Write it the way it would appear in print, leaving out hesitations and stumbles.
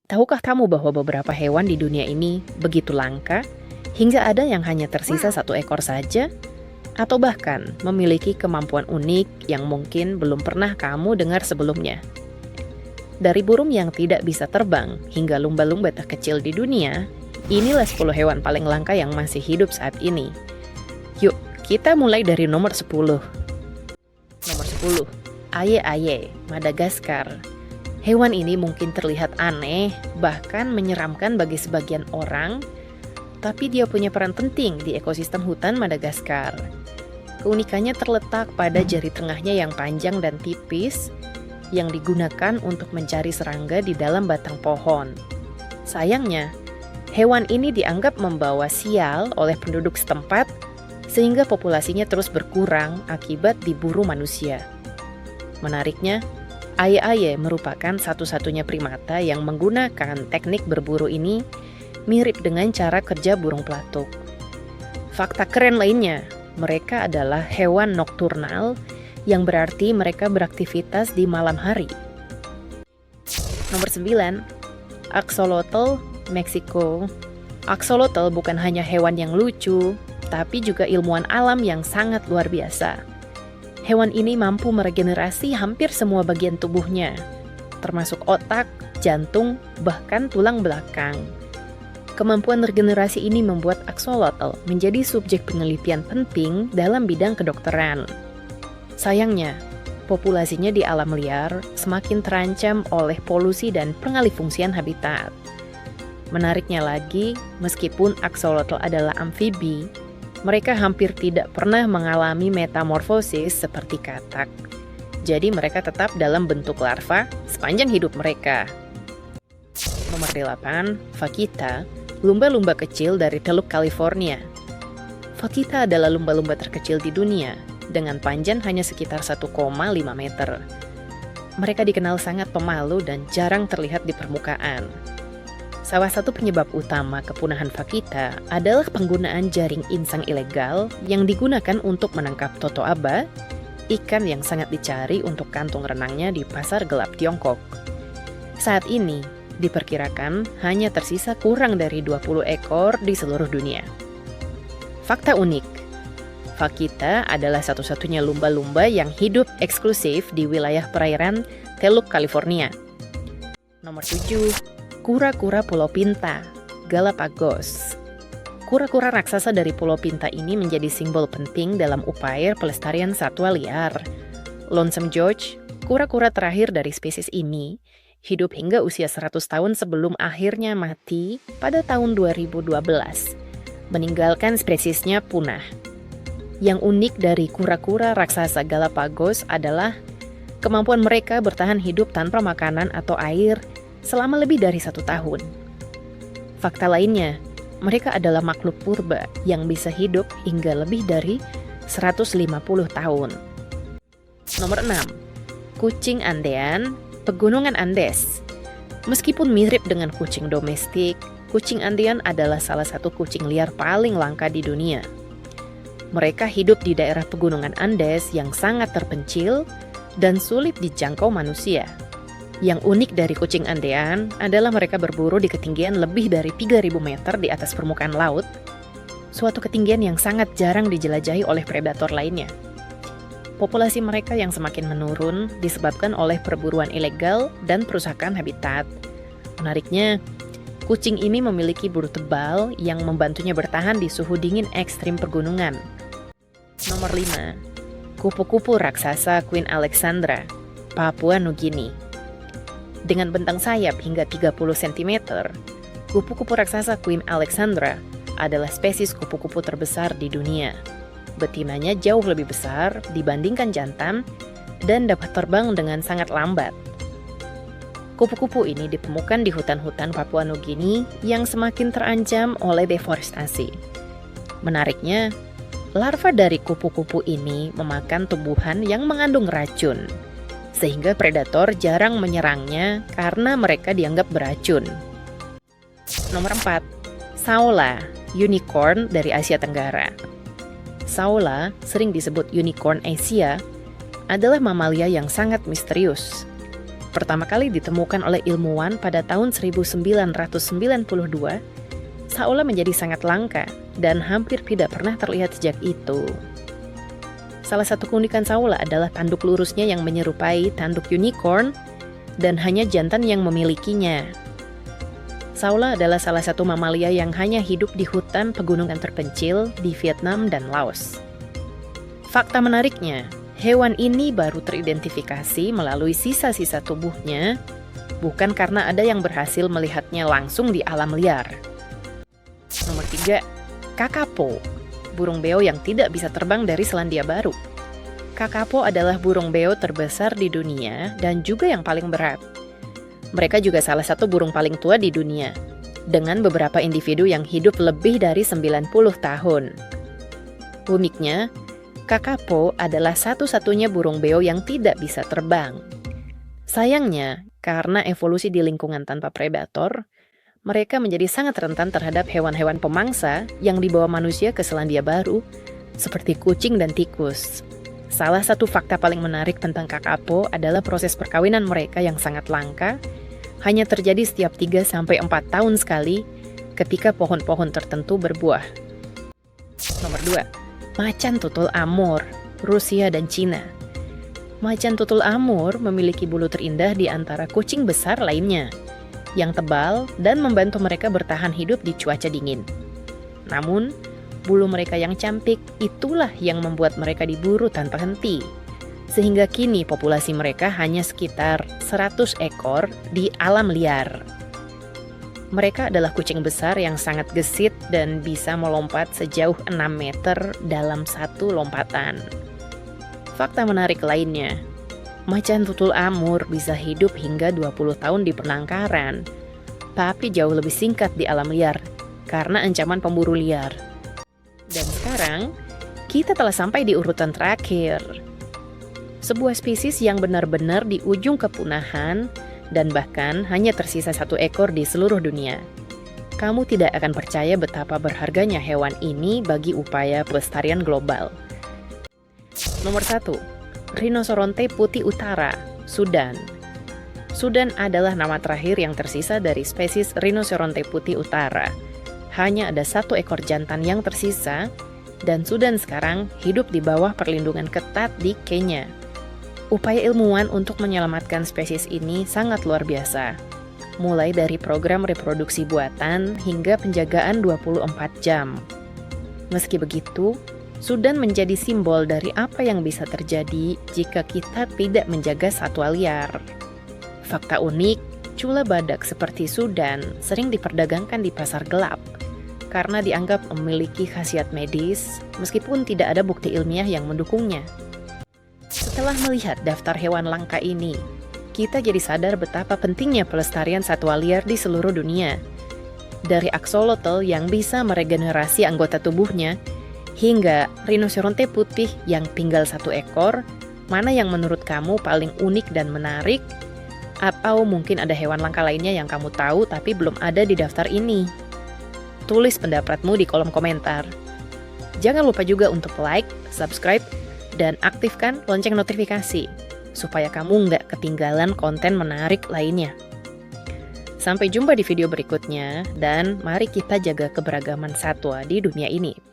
Tahukah kamu bahwa beberapa hewan di dunia ini begitu langka, hingga ada yang hanya tersisa satu ekor saja? Atau bahkan memiliki kemampuan unik yang mungkin belum pernah kamu dengar sebelumnya. Dari burung yang tidak bisa terbang hingga lumba-lumba terkecil di dunia, inilah 10 hewan paling langka yang masih hidup saat ini. Yuk, kita mulai dari nomor 10. Nomor 10, aye-aye, Madagaskar. Hewan ini mungkin terlihat aneh, bahkan menyeramkan bagi sebagian orang, tapi dia punya peran penting di ekosistem hutan Madagaskar. Keunikannya terletak pada jari tengahnya yang panjang dan tipis, yang digunakan untuk mencari serangga di dalam batang pohon. Sayangnya, hewan ini dianggap membawa sial oleh penduduk setempat, sehingga populasinya terus berkurang akibat diburu manusia. Menariknya, aye-aye merupakan satu-satunya primata yang menggunakan teknik berburu ini mirip dengan cara kerja burung pelatuk. Fakta keren lainnya, mereka adalah hewan nokturnal yang berarti mereka beraktivitas di malam hari. Nomor 9, Axolotl, Meksiko. Axolotl bukan hanya hewan yang lucu, tapi juga ilmuwan alam yang sangat luar biasa. Hewan ini mampu meregenerasi hampir semua bagian tubuhnya, termasuk otak, jantung, bahkan tulang belakang. Kemampuan regenerasi ini membuat axolotl menjadi subjek penelitian penting dalam bidang kedokteran. Sayangnya, populasinya di alam liar semakin terancam oleh polusi dan pengalihfungsian habitat. Menariknya lagi, meskipun axolotl adalah amfibi, mereka hampir tidak pernah mengalami metamorfosis seperti katak. Jadi mereka tetap dalam bentuk larva sepanjang hidup mereka. Nomor 8, Vaquita, lumba-lumba kecil dari Teluk California. Vaquita adalah lumba-lumba terkecil di dunia, dengan panjang hanya sekitar 1,5 meter. Mereka dikenal sangat pemalu dan jarang terlihat di permukaan. Salah satu penyebab utama kepunahan vaquita adalah penggunaan jaring insang ilegal yang digunakan untuk menangkap totoaba, ikan yang sangat dicari untuk kantung renangnya di pasar gelap Tiongkok. Saat ini, diperkirakan hanya tersisa kurang dari 20 ekor di seluruh dunia. Fakta unik, vaquita adalah satu-satunya lumba-lumba yang hidup eksklusif di wilayah perairan Teluk California. Nomor 7, kura-kura Pulau Pinta, Galapagos. Kura-kura raksasa dari Pulau Pinta ini menjadi simbol penting dalam upaya pelestarian satwa liar. Lonesome George, kura-kura terakhir dari spesies ini, hidup hingga usia 100 tahun sebelum akhirnya mati pada tahun 2012, meninggalkan spesiesnya punah. Yang unik dari kura-kura raksasa Galapagos adalah kemampuan mereka bertahan hidup tanpa makanan atau air selama lebih dari 1 tahun. Fakta lainnya, mereka adalah makhluk purba yang bisa hidup hingga lebih dari 150 tahun. Nomor 6, kucing Andean, Pegunungan Andes. Meskipun mirip dengan kucing domestik, kucing Andean adalah salah satu kucing liar paling langka di dunia. Mereka hidup di daerah pegunungan Andes yang sangat terpencil dan sulit dijangkau manusia. Yang unik dari kucing Andean adalah mereka berburu di ketinggian lebih dari 3.000 meter di atas permukaan laut, suatu ketinggian yang sangat jarang dijelajahi oleh predator lainnya. Populasi mereka yang semakin menurun disebabkan oleh perburuan ilegal dan perusakan habitat. Menariknya, kucing ini memiliki bulu tebal yang membantunya bertahan di suhu dingin ekstrim pegunungan. Nomor 5, kupu-kupu raksasa Queen Alexandra, Papua Nugini. Dengan bentang sayap hingga 30 cm, kupu-kupu raksasa Queen Alexandra adalah spesies kupu-kupu terbesar di dunia. Betinanya jauh lebih besar dibandingkan jantan dan dapat terbang dengan sangat lambat. Kupu-kupu ini ditemukan di hutan-hutan Papua Nugini yang semakin terancam oleh deforestasi. Menariknya, larva dari kupu-kupu ini memakan tumbuhan yang mengandung racun, sehingga predator jarang menyerangnya karena mereka dianggap beracun. Nomor 4, Saola, unicorn dari Asia Tenggara. Saola, sering disebut unicorn Asia, adalah mamalia yang sangat misterius. pertama kali ditemukan oleh ilmuwan pada tahun 1992, saula menjadi sangat langka dan hampir tidak pernah terlihat sejak itu. Salah satu keunikan saula adalah tanduk lurusnya yang menyerupai tanduk unicorn dan hanya jantan yang memilikinya. Saula adalah salah satu mamalia yang hanya hidup di hutan pegunungan terpencil di Vietnam dan Laos. Fakta menariknya, hewan ini baru teridentifikasi melalui sisa-sisa tubuhnya, bukan karena ada yang berhasil melihatnya langsung di alam liar. Nomor 3, kakapo, burung beo yang tidak bisa terbang dari Selandia Baru. Kakapo adalah burung beo terbesar di dunia dan juga yang paling berat. Mereka juga salah satu burung paling tua di dunia, dengan beberapa individu yang hidup lebih dari 90 tahun. Uniknya, kakapo adalah satu-satunya burung beo yang tidak bisa terbang. Sayangnya, karena evolusi di lingkungan tanpa predator, mereka menjadi sangat rentan terhadap hewan-hewan pemangsa yang dibawa manusia ke Selandia Baru, seperti kucing dan tikus. Salah satu fakta paling menarik tentang kakapo adalah proses perkawinan mereka yang sangat langka, hanya terjadi setiap 3-4 tahun sekali ketika pohon-pohon tertentu berbuah. Nomor 2, macan tutul Amur, Rusia dan Cina. Macan tutul Amur memiliki bulu terindah di antara kucing besar lainnya, yang tebal dan membantu mereka bertahan hidup di cuaca dingin. Namun, bulu mereka yang cantik itulah yang membuat mereka diburu tanpa henti. Sehingga kini populasi mereka hanya sekitar 100 ekor di alam liar. Mereka adalah kucing besar yang sangat gesit dan bisa melompat sejauh 6 meter dalam satu lompatan. Fakta menarik lainnya, macan tutul Amur bisa hidup hingga 20 tahun di penangkaran, tapi jauh lebih singkat di alam liar karena ancaman pemburu liar. Dan sekarang, kita telah sampai di urutan terakhir. Sebuah spesies yang benar-benar di ujung kepunahan dan bahkan hanya tersisa 1 ekor di seluruh dunia. Kamu tidak akan percaya betapa berharganya hewan ini bagi upaya pelestarian global. Nomor 1, rinoceronte putih utara, Sudan. Sudan adalah nama terakhir yang tersisa dari spesies rinoceronte putih utara. Hanya ada 1 ekor jantan yang tersisa, dan Sudan sekarang hidup di bawah perlindungan ketat di Kenya. Upaya ilmuwan untuk menyelamatkan spesies ini sangat luar biasa, mulai dari program reproduksi buatan hingga penjagaan 24 jam. Meski begitu, Sudan menjadi simbol dari apa yang bisa terjadi jika kita tidak menjaga satwa liar. Fakta unik, cula badak seperti Sudan sering diperdagangkan di pasar gelap karena dianggap memiliki khasiat medis meskipun tidak ada bukti ilmiah yang mendukungnya. Setelah melihat daftar hewan langka ini, kita jadi sadar betapa pentingnya pelestarian satwa liar di seluruh dunia. Dari axolotl yang bisa meregenerasi anggota tubuhnya, hingga rinoceronte putih yang tinggal 1 ekor, mana yang menurut kamu paling unik dan menarik? Atau mungkin ada hewan langka lainnya yang kamu tahu tapi belum ada di daftar ini? Tulis pendapatmu di kolom komentar. Jangan lupa juga untuk like, subscribe, dan aktifkan lonceng notifikasi, supaya kamu nggak ketinggalan konten menarik lainnya. Sampai jumpa di video berikutnya, dan mari kita jaga keberagaman satwa di dunia ini.